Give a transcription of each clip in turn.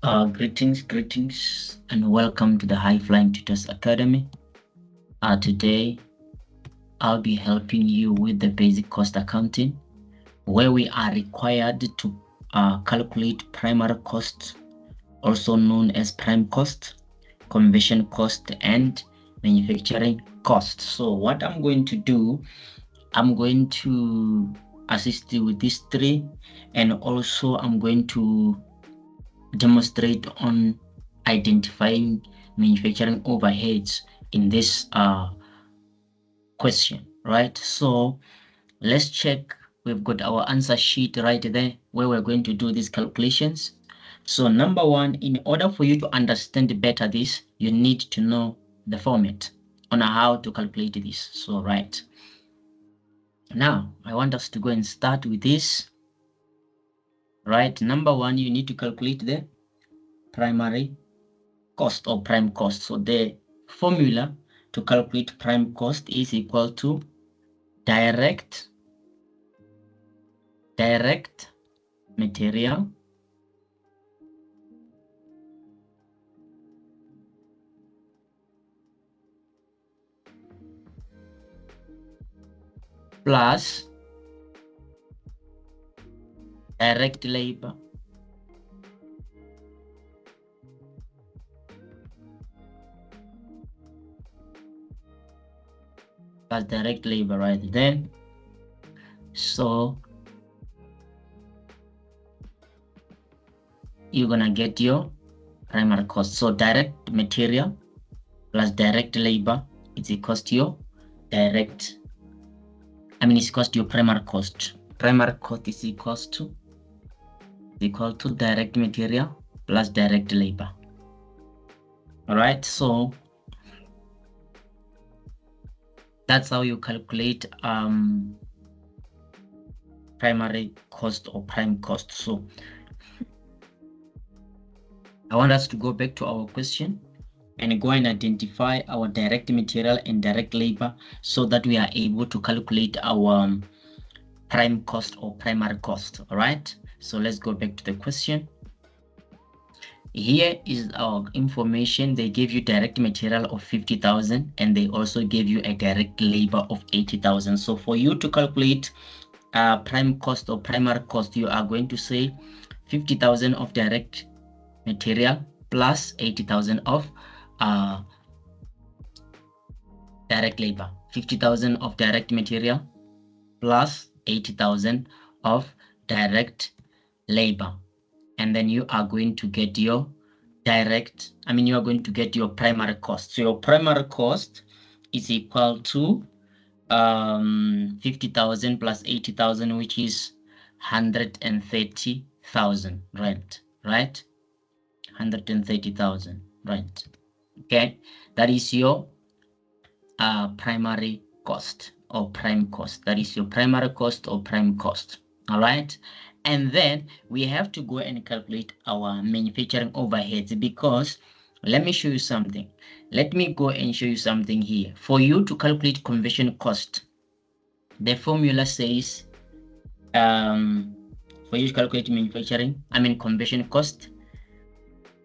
Greetings, and welcome to the High Flying Tutors Academy. Today, I'll be helping you with the basic cost accounting, where we are required to calculate primary cost, also known as prime cost, conversion cost, and manufacturing cost. So what I'm going to do, I'm going to assist you with these three, and also I'm going to demonstrate on identifying manufacturing overheads in this question, right? So let's check. We've got our answer sheet right there where we're going to do these calculations. So number one, in order for you to understand better this, you need to know the format on how to calculate this. So right now, I want us to go and start with this. Right, number one, you need to calculate the primary cost or prime cost. So the formula to calculate prime cost is equal to direct material plus direct labor right then. So you're gonna get your primary cost. So direct material plus direct labor is equal to your it's equal to your primary cost. Primary cost is equal to direct material plus direct labor. All right, so that's how you calculate primary cost or prime cost. So I want us to go back to our question and go and identify our direct material and direct labor so that we are able to calculate our prime cost or primary cost. All right, so let's go back to the question. Here is our information. They gave you direct material of 50,000 and they also gave you a direct labor of 80,000. So for you to calculate prime cost or primary cost, you are going to say 50,000 of direct material plus 80,000 of direct labor. 50,000 of direct material plus 80,000 of direct labor. And then you are going to get your you are going to get your primary cost. So your primary cost is equal to 50,000 plus 80,000, which is 130,000 rent, right? 130,000 rent. Okay, that is your primary cost or prime cost. That is your primary cost or prime cost. All right, and then we have to go and calculate our manufacturing overheads, because let me show you something. Let me go and show you something here. For you to calculate conversion cost, the formula says for you to calculate conversion cost,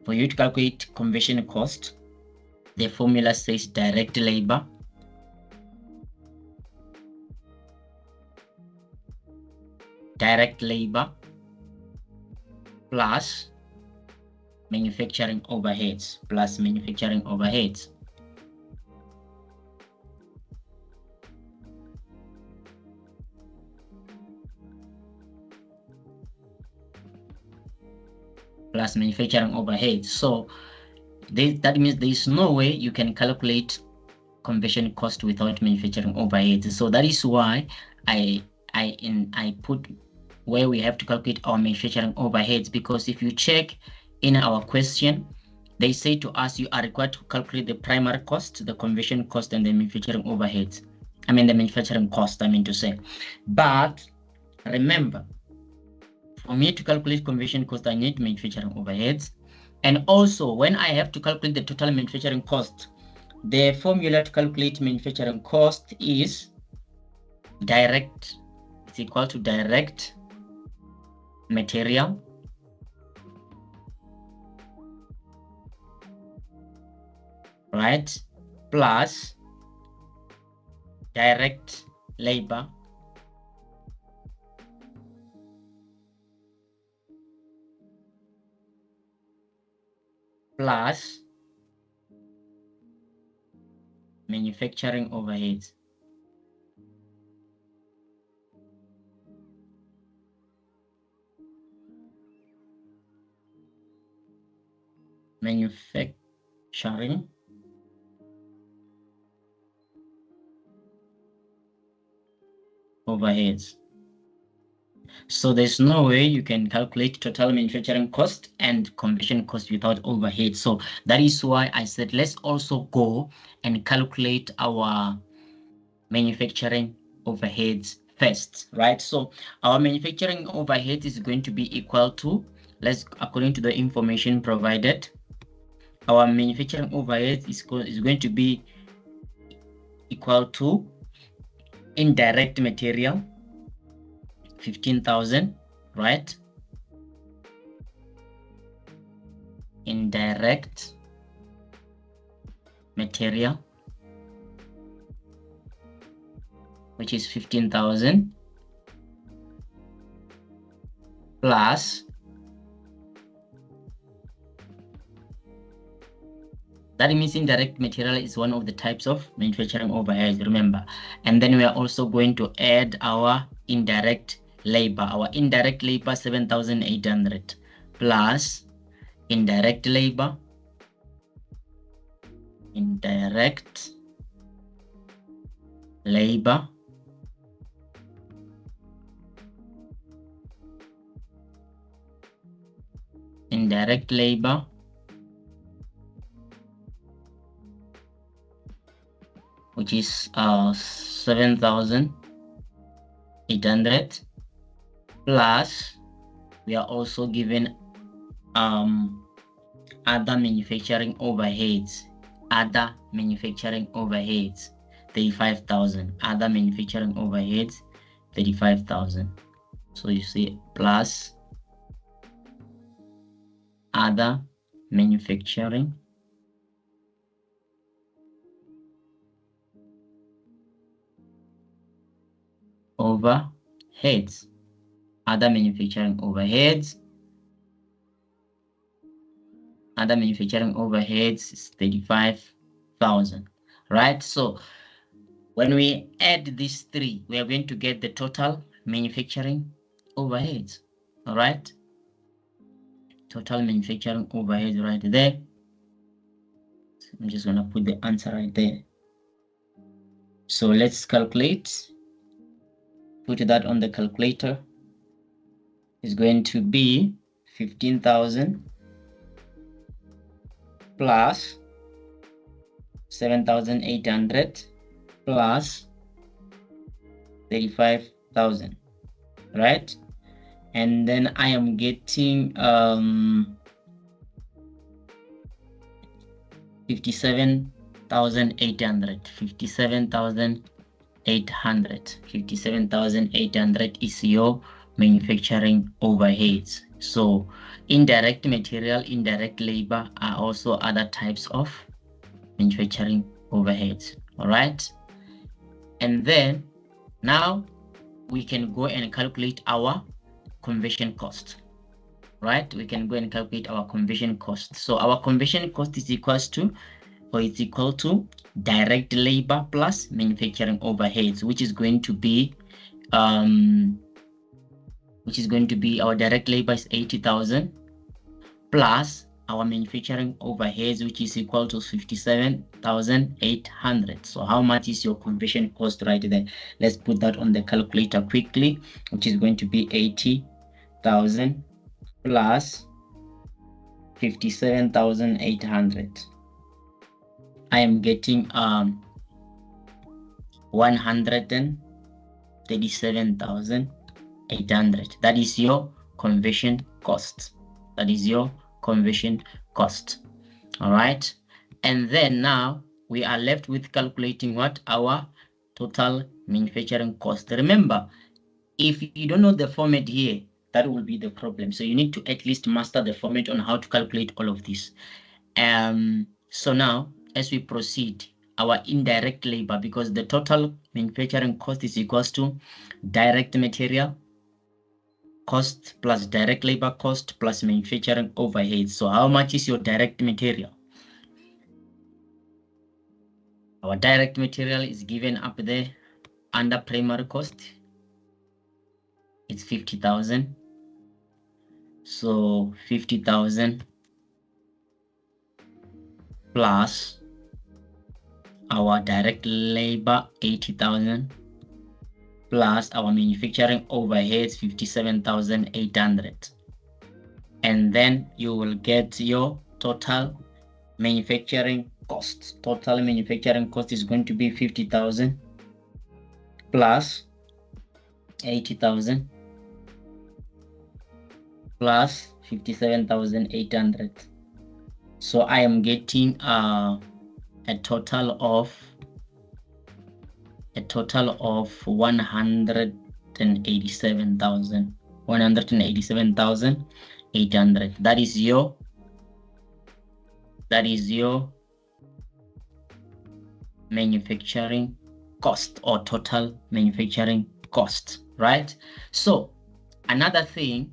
for you to calculate conversion cost, the formula says direct labor plus manufacturing overheads So that means there is no way you can calculate conversion cost without manufacturing overheads. So that is why I put where we have to calculate our manufacturing overheads, because if you check in our question, they say to us you are required to calculate the primary cost, the conversion cost, and the manufacturing overheads. The manufacturing cost, to say. But remember, for me to calculate conversion cost, I need manufacturing overheads. And also, when I have to calculate the total manufacturing cost, the formula to calculate manufacturing cost is direct. It's equal to direct material right, plus direct labor plus manufacturing overheads. Manufacturing overheads. So there's no way you can calculate total manufacturing cost and conversion cost without overhead. So that is why I said, let's also go and calculate our manufacturing overheads first, right? So our manufacturing overhead is going to be equal to, according to the information provided, our manufacturing overhead is going to be equal to indirect material, 15,000, right? Indirect material, which is 15,000, plus that means indirect material is one of the types of manufacturing overheads, remember. And then we are also going to add our indirect labor. Our indirect labor, 7,800, plus indirect labor, indirect labor, indirect labor, which is 7,800, plus we are also given other manufacturing overheads, 35,000, other manufacturing overheads, 35,000. So you see, plus other manufacturing overheads, other manufacturing overheads, is 35,000, right? So when we add these three, we are going to get the total manufacturing overheads, all right? Total manufacturing overheads right there. So I'm just gonna put the answer right there. So let's calculate. Put that on the calculator. It's going to be 15,000 plus 7,800 plus 35,000, right? And then I am getting 57,800. 57,800 is your manufacturing overheads. So indirect material, indirect labor are also other types of manufacturing overheads. All right. And then now we can go and calculate our conversion cost. Right? We can go and calculate our conversion cost. So our conversion cost is equal to direct labor plus manufacturing overheads, which is going to be our direct labor is 80,000 plus our manufacturing overheads, which is equal to 57,800. So how much is your conversion cost right there? Let's put that on the calculator quickly, which is going to be 80,000 plus 57,800. I am getting 137,800. That is your conversion cost. All right. And then now we are left with calculating what? Our total manufacturing cost. Remember, if you don't know the format here, that will be the problem. So you need to at least master the format on how to calculate all of this. So now as we proceed, our indirect labor, because the total manufacturing cost is equals to direct material cost plus direct labor cost plus manufacturing overhead. So how much is your direct material? Our direct material is given up there under primary cost. It's 50,000. So 50,000 plus our direct labor 80,000 plus our manufacturing overheads 57,800, and then you will get your total manufacturing cost. Total manufacturing cost is going to be 50,000 plus 80,000 plus 57,800. So I am getting a total of 187,800. That is your manufacturing cost, or total manufacturing cost, right? So another thing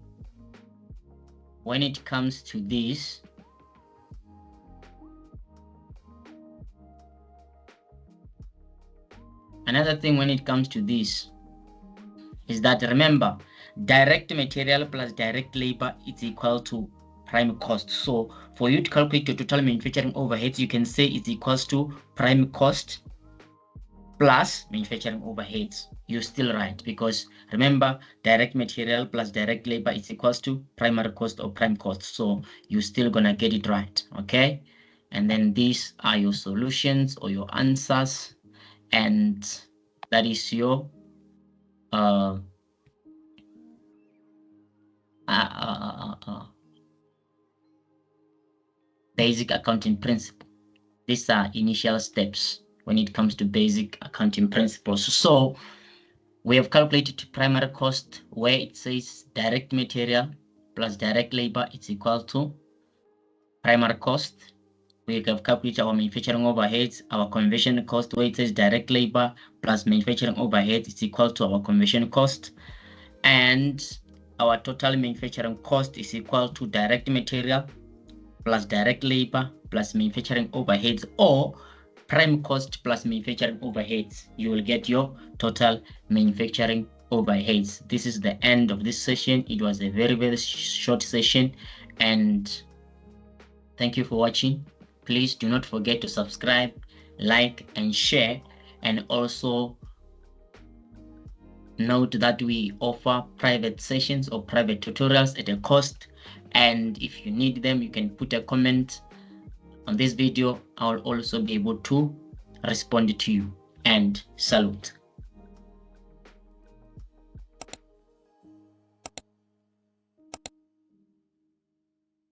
when it comes to this, is that, remember, direct material plus direct labor is equal to prime cost. So for you to calculate your total manufacturing overheads, you can say it's equals to prime cost plus manufacturing overheads. You're still right, because remember, direct material plus direct labor is equals to primary cost or prime cost. So you're still gonna get it right, okay? And then these are your solutions or your answers, and that is your basic accounting principle. These are initial steps when it comes to basic accounting principles. So we have calculated primary cost, where it says direct material plus direct labor is equal to primary cost. We have calculated our manufacturing overheads, our conversion cost, where it says direct labor plus manufacturing overhead is equal to our conversion cost. And our total manufacturing cost is equal to direct material plus direct labor plus manufacturing overheads, or prime cost plus manufacturing overheads. You will get your total manufacturing overheads. This is the end of this session. It was a very, very short session, and thank you for watching. Please do not forget to subscribe, like, and share, and also note that we offer private sessions or private tutorials at a cost, and if you need them, you can put a comment on this video. I will also be able to respond to you. And salute.